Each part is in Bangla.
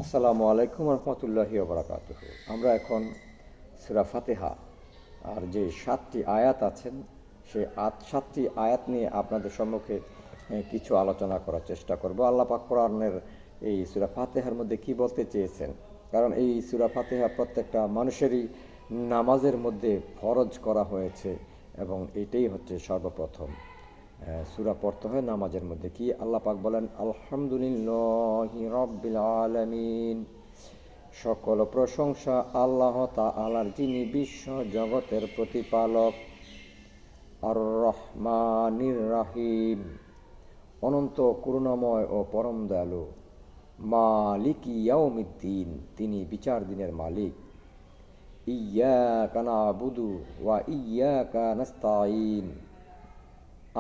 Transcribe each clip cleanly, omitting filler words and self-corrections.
আসসালামু আলাইকুম রহমতুল্লাহি ওবরাকাতুহু। আমরা এখন সূরা ফাতিহা আর যে 7টি আয়াত আছেন সেই 7টি আয়াত নিয়ে আপনাদের সম্মুখে কিছু আলোচনা করার চেষ্টা করব। আল্লাহ পাক কোরআনের এই সূরা ফাতিহার মধ্যে কি বলতে চেয়েছেন, কারণ এই সূরা ফাতিহা প্রত্যেকটা মানুষেরই নামাজের মধ্যে ফরজ করা হয়েছে এবং এটাই হচ্ছে সর্বপ্রথম সূরা পড়তে হয় নামাজের মধ্যে। কি আল্লাহ পাক বলেন, আলহামদুলিল্লাহি রাব্বিল আলামিন, সকল প্রশংসা আল্লাহ তাআলার, যিনি বিশ্ব জগতের প্রতিপালক। আর রহমানির রাহিম, অনন্ত করুণাময় ও পরম দয়ালু। মালিকি ইয়াউমিদ্দিন, তিনি বিচার দিনের মালিক। ইয়্যাকা না'বুদু ওয়া ইয়্যাকা নাস্তাঈন,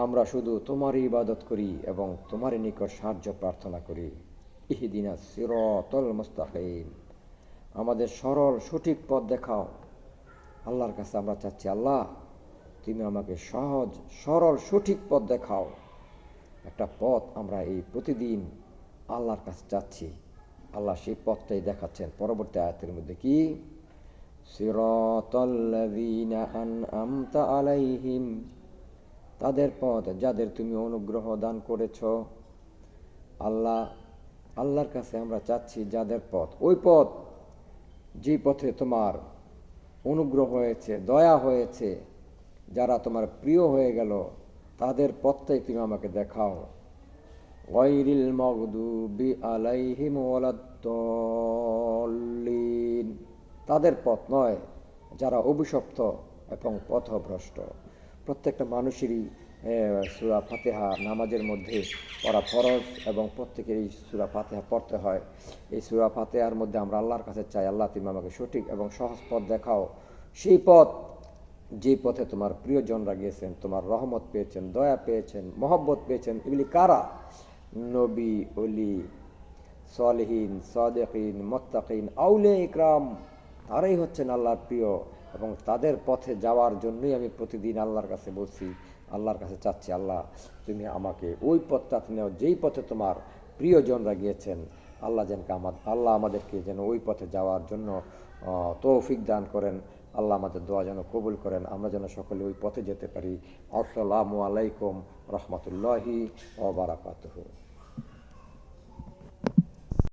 আমরা শুধু তোমারই ইবাদত করি এবং তোমারই নিকট সাহায্য প্রার্থনা করি। ইহদিনাস সিরাতাল মুস্তাকিম, আমাদের সরল সঠিক পথ দেখাও। আল্লাহর কাছে আমরা চাচ্ছি, আল্লাহ তুমি আমাকে সহজ সরল সঠিক পথ দেখাও। একটা পথ আমরা এই প্রতিদিন আল্লাহর কাছে চাচ্ছি, আল্লাহ সেই পথটাই দেখাচ্ছেন পরবর্তী আয়াতের মধ্যে। কি সিরাতাল্লাযীনা আন'আমতা আলাইহিম, তাদের পথ যাদের তুমি অনুগ্রহ দান করেছ। আল্লাহর কাছে আমরা চাচ্ছি যাদের পথ, ওই পথ যে পথে তোমার অনুগ্রহ হয়েছে, দয়া হয়েছে, যারা তোমার প্রিয় হয়ে গেল, তাদের পথটাই তুমি আমাকে দেখাও। গায়রিল মাগদুবি আলাইহিম ওয়ালাদ-দাল্লিন, তাদের পথ নয় যারা অভিশপ্ত এবং পথভ্রষ্ট। প্রত্যেকটা মানুষেরই সূরা ফাতিহা নামাজের মধ্যে পড়া ফরজ এবং প্রত্যেকেরই সূরা ফাতিহা পড়তে হয়। এই সূরা ফাতিহার মধ্যে আমরা আল্লাহর কাছে চাই, আল্লাহ তুমি আমাকে সঠিক এবং সহজ পথ দেখাও। সেই পথ যে পথে তোমার প্রিয়জনরা গিয়েছেন, তোমার রহমত পেয়েছেন, দয়া পেয়েছেন, মহব্বত পেয়েছেন। এগুলি কারা? নবী, ওলি, সালেহিন, সাদেকিন, মুত্তাকিন, আউলিয়া ইকরাম, তারাই হচ্ছেন আল্লাহর প্রিয় এবং তাদের পথে যাওয়ার জন্যই আমি প্রতিদিন আল্লাহর কাছে বলছি, আল্লাহর কাছে চাচ্ছি, আল্লাহ তুমি আমাকে ওই পথটাতে নেও যেই পথে তোমার প্রিয়জনরা গিয়েছেন। আল্লাহ আমাদেরকে যেন ওই পথে যাওয়ার জন্য তৌফিক দান করেন। আল্লাহ আমাদের দোয়া যেন কবুল করেন, আমরা যেন সকলে ওই পথে যেতে পারি। আসসালামু আলাইকুম রহমতুল্লাহি ওয়া বারাকাতুহু।